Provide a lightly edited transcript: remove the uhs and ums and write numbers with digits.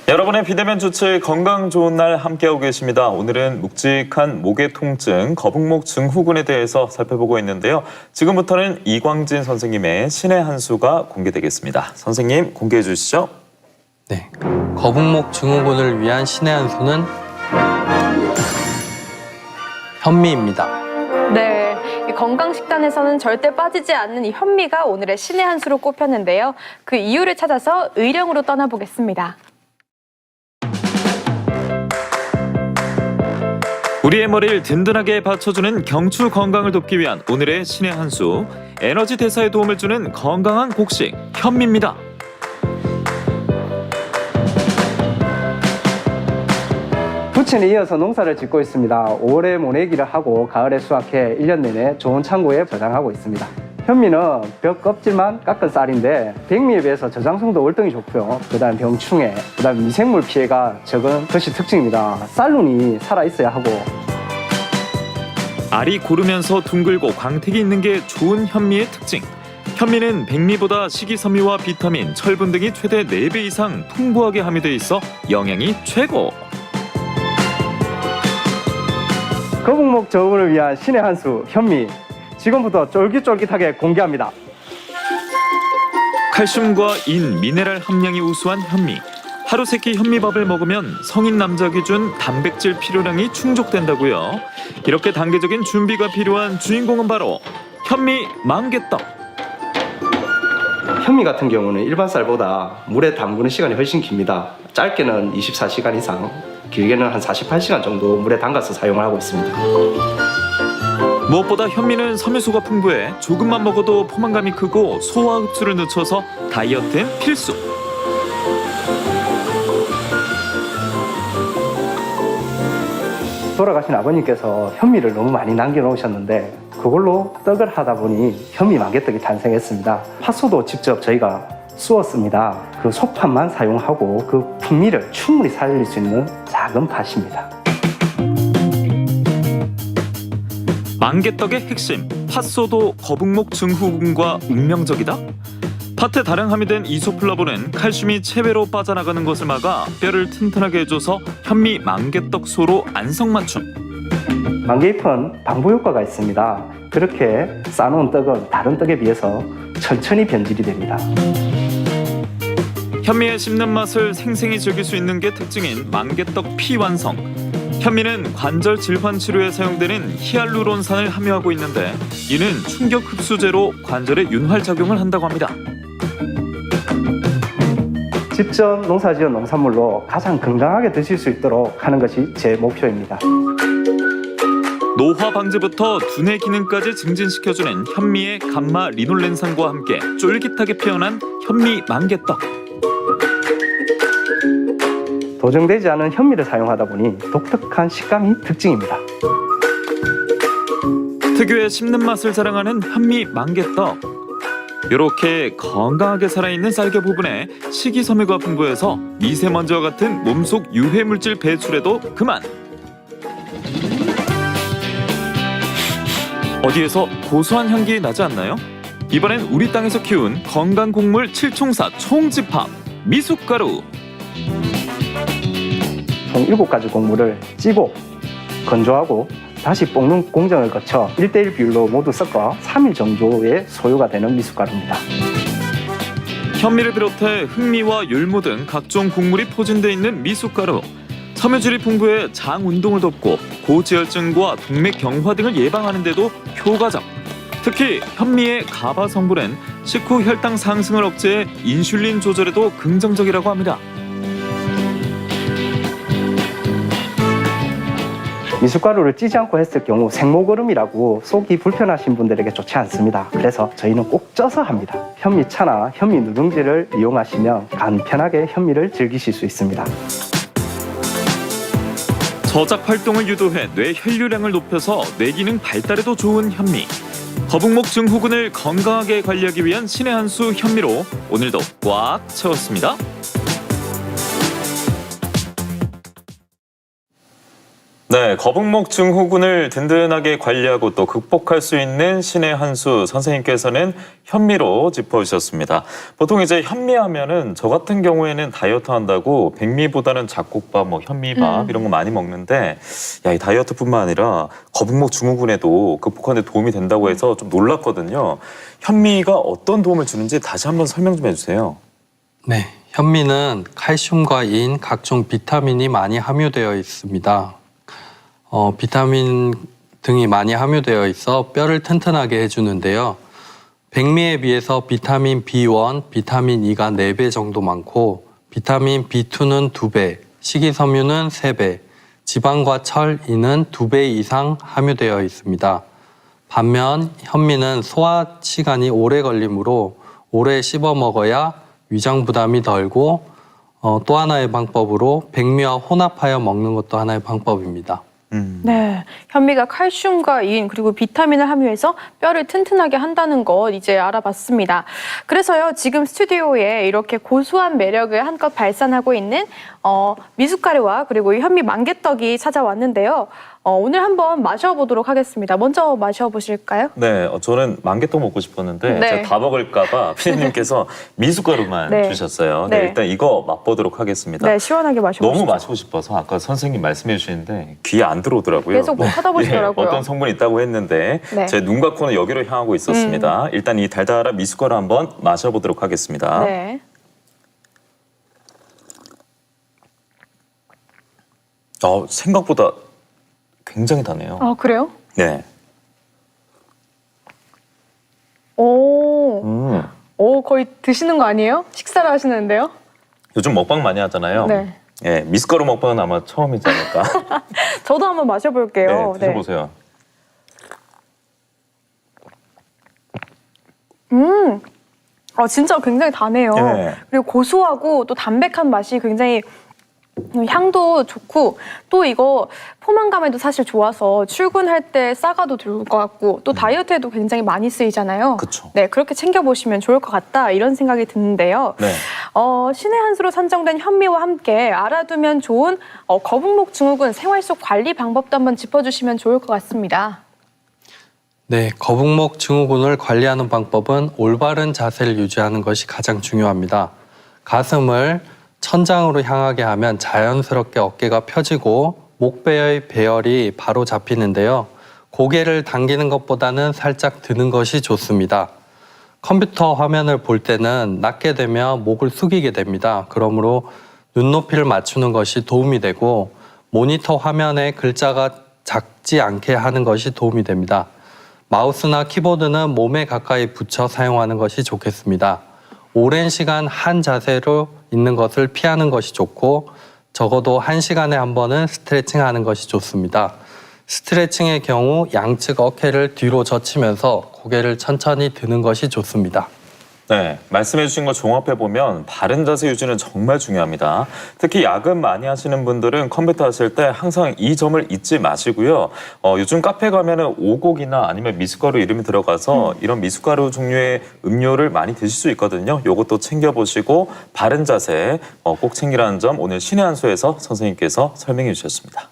여러분의 비대면 주치 건강 좋은 날 함께하고 계십니다. 오늘은 묵직한 목의 통증, 거북목 증후군에 대해서 살펴보고 있는데요. 지금부터는 이광진 선생님의 신의 한 수가 공개되겠습니다. 선생님 공개해 주시죠. 네, 거북목 증후군을 위한 신의 한 수는 현미입니다. 네, 이 건강식단에서는 절대 빠지지 않는 이 현미가 오늘의 신의 한 수로 꼽혔는데요. 그 이유를 찾아서 의령으로 떠나보겠습니다. 우리의 머리를 든든하게 받쳐주는 경추 건강을 돕기 위한 오늘의 신의 한 수, 에너지 대사에 도움을 주는 건강한 곡식, 현미입니다. 부친에 이어서 농사를 짓고 있습니다. 5월에 모내기를 하고 가을에 수확해 1년 내내 좋은 창고에 저장하고 있습니다. 현미는 벽 껍질만 깎은 쌀인데 백미에 비해서 저장성도 월등히 좋고요. 그다음 병충해, 그다음 미생물 피해가 적은 것이 특징입니다. 쌀눈이 살아있어야 하고 알이 고르면서 둥글고 광택이 있는 게 좋은 현미의 특징. 현미는 백미보다 식이섬유와 비타민, 철분 등이 최대 4배 이상 풍부하게 함유되어 있어 영양이 최고. 거북목 저울을 위한 신의 한 수 현미, 지금부터 쫄깃쫄깃하게 공개합니다. 칼슘과 인, 미네랄 함량이 우수한 현미. 하루 세끼 현미밥을 먹으면 성인 남자 기준 단백질 필요량이 충족된다고요. 이렇게 단계적인 준비가 필요한 주인공은 바로 현미 만개떡. 현미 같은 경우는 일반 쌀보다 물에 담그는 시간이 훨씬 깁니다. 짧게는 24시간 이상, 길게는 한 48시간 정도 물에 담가서 사용을 하고 있습니다. 무엇보다 현미는 섬유소가 풍부해 조금만 먹어도 포만감이 크고 소화 흡수를 늦춰서 다이어트엔 필수. 돌아가신 아버님께서 현미를 너무 많이 남겨놓으셨는데 그걸로 떡을 하다 보니 현미 만개떡이 탄생했습니다. 팥소도 직접 저희가 쑤었습니다. 그 속팥만 사용하고 그 풍미를 충분히 살릴 수 있는 작은 팥입니다. 만개떡의 핵심, 팥소도 거북목 증후군과 운명적이다? 팥에 다량 함유된 이소플라본은 칼슘이 체외로 빠져나가는 것을 막아 뼈를 튼튼하게 해줘서 현미 만개떡소로 안성맞춤. 만개잎은 방부 효과가 있습니다. 그렇게 싸놓은 떡은 다른 떡에 비해서 천천히 변질이 됩니다. 현미의 씹는 맛을 생생히 즐길 수 있는 게 특징인 만개떡 피 완성. 현미는 관절 질환 치료에 사용되는 히알루론산을 함유하고 있는데 이는 충격 흡수제로 관절에 윤활 작용을 한다고 합니다. 직접 농사지은 농산물로 가장 건강하게 드실 수 있도록 하는 것이 제 목표입니다. 노화 방지부터 두뇌 기능까지 증진시켜주는 현미의 감마 리놀렌산과 함께 쫄깃하게 표현한 현미 만개떡. 도정되지 않은 현미를 사용하다 보니 독특한 식감이 특징입니다. 특유의 씹는 맛을 자랑하는 현미 만개떡. 이렇게 건강하게 살아있는 쌀겨 부분에 식이섬유가 풍부해서 미세먼지와 같은 몸속 유해물질 배출에도 그만. 어디에서 고소한 향기 나지 않나요? 이번엔 우리 땅에서 키운 건강곡물 7총사 총집합 미숫가루. 총 7가지 곡물을 찌고 건조하고 다시 볶는 공정을 거쳐 1:1 비율로 모두 섞어 3일 정도의 소요가 되는 미숫가루입니다. 현미를 비롯해 흑미와 율무 등 각종 곡물이 포진되어 있는 미숫가루. 섬유질이 풍부해 장 운동을 돕고 고지혈증과 동맥 경화 등을 예방하는 데도 효과적. 특히 현미의 가바 성분은 식후 혈당 상승을 억제해 인슐린 조절에도 긍정적이라고 합니다. 미숫가루를 찌지 않고 했을 경우 생모거름이라고 속이 불편하신 분들에게 좋지 않습니다. 그래서 저희는 꼭 쪄서 합니다. 현미차나 현미 누룽지를 이용하시면 간편하게 현미를 즐기실 수 있습니다. 저작 활동을 유도해 뇌 혈류량을 높여서 뇌 기능 발달에도 좋은 현미. 거북목 증후군을 건강하게 관리하기 위한 신의 한 수 현미로 오늘도 꽉 채웠습니다. 네, 네, 거북목 증후군을 든든하게 관리하고 또 극복할 수 있는 신의 한 수 선생님께서는 현미로 짚어주셨습니다. 보통 이제 현미하면은 저 같은 경우에는 다이어트 한다고 백미보다는 잡곡밥, 뭐 현미밥 이런 거 많이 먹는데 야, 이 다이어트뿐만 아니라 거북목 증후군에도 극복하는 데 도움이 된다고 해서 좀 놀랐거든요. 현미가 어떤 도움을 주는지 다시 한번 설명 좀 해주세요. 네, 현미는 칼슘과 인, 각종 비타민이 많이 함유되어 있습니다. 비타민 등이 많이 함유되어 있어 뼈를 튼튼하게 해주는데요. 백미에 비해서 비타민 B1, 비타민 E가 4배 정도 많고 비타민 B2는 2배, 식이섬유는 3배, 지방과 철, 인은 2배 이상 함유되어 있습니다. 반면 현미는 소화 시간이 오래 걸리므로 오래 씹어 먹어야 위장 부담이 덜고 또 하나의 방법으로 백미와 혼합하여 먹는 것도 하나의 방법입니다. 네, 현미가 칼슘과 인 그리고 비타민을 함유해서 뼈를 튼튼하게 한다는 것 이제 알아봤습니다. 그래서요 지금 스튜디오에 이렇게 고소한 매력을 한껏 발산하고 있는 미숫가루와 그리고 이 현미 만개떡이 찾아왔는데요. 오늘 한번 마셔보도록 하겠습니다. 먼저 마셔보실까요? 네, 저는 만개떡 먹고 싶었는데 네. 제가 다 먹을까봐 피디님께서 미숫가루만 네. 주셨어요. 네. 네, 일단 이거 맛보도록 하겠습니다. 네, 시원하게 마셔보시죠. 너무 마시고 싶어서 아까 선생님 말씀해 주시는데 귀에 안 들어오더라고요. 계속 뭐 쳐다보시더라고요. 예, 어떤 성분이 있다고 했는데 네. 제 눈과 코는 여기로 향하고 있었습니다. 일단 이 달달한 미숫가루 한번 마셔보도록 하겠습니다. 네. 생각보다 굉장히 다네요. 아, 그래요? 네. 오, 거의 드시는 거 아니에요? 식사를 하시는데요? 요즘 먹방 많이 하잖아요. 네. 예, 미숫가루 먹방은 아마 처음이지 않을까. 저도 한번 마셔볼게요. 네, 드셔보세요. 진짜 굉장히 다네요. 네. 그리고 고소하고 또 담백한 맛이 굉장히 향도 좋고 또 이거 포만감에도 사실 좋아서 출근할 때 싸가도 좋을 것 같고 또 다이어트에도 굉장히 많이 쓰이잖아요. 그쵸. 네, 그렇게 챙겨보시면 좋을 것 같다 이런 생각이 드는데요. 네. 신의 한 수로 선정된 현미와 함께 알아두면 좋은 거북목 증후군 생활 속 관리 방법도 한번 짚어주시면 좋을 것 같습니다. 네, 거북목 증후군을 관리하는 방법은 올바른 자세를 유지하는 것이 가장 중요합니다. 가슴을 천장으로 향하게 하면 자연스럽게 어깨가 펴지고 목배의 배열이 바로 잡히는데요. 고개를 당기는 것보다는 살짝 드는 것이 좋습니다. 컴퓨터 화면을 볼 때는 낮게 되면 목을 숙이게 됩니다. 그러므로 눈높이를 맞추는 것이 도움이 되고 모니터 화면에 글자가 작지 않게 하는 것이 도움이 됩니다. 마우스나 키보드는 몸에 가까이 붙여 사용하는 것이 좋겠습니다. 오랜 시간 한 자세로 있는 것을 피하는 것이 좋고 적어도 1시간에 한 번은 스트레칭하는 것이 좋습니다. 스트레칭의 경우 양측 어깨를 뒤로 젖히면서 고개를 천천히 드는 것이 좋습니다. 네, 말씀해 주신 거 종합해 보면 바른 자세 유지는 정말 중요합니다. 특히 야근 많이 하시는 분들은 컴퓨터 하실 때 항상 이 점을 잊지 마시고요. 요즘 카페 가면은 오곡이나 아니면 미숫가루 이름이 들어가서 이런 미숫가루 종류의 음료를 많이 드실 수 있거든요. 요것도 챙겨 보시고 바른 자세 꼭 챙기라는 점 오늘 신의 한 수에서 선생님께서 설명해 주셨습니다.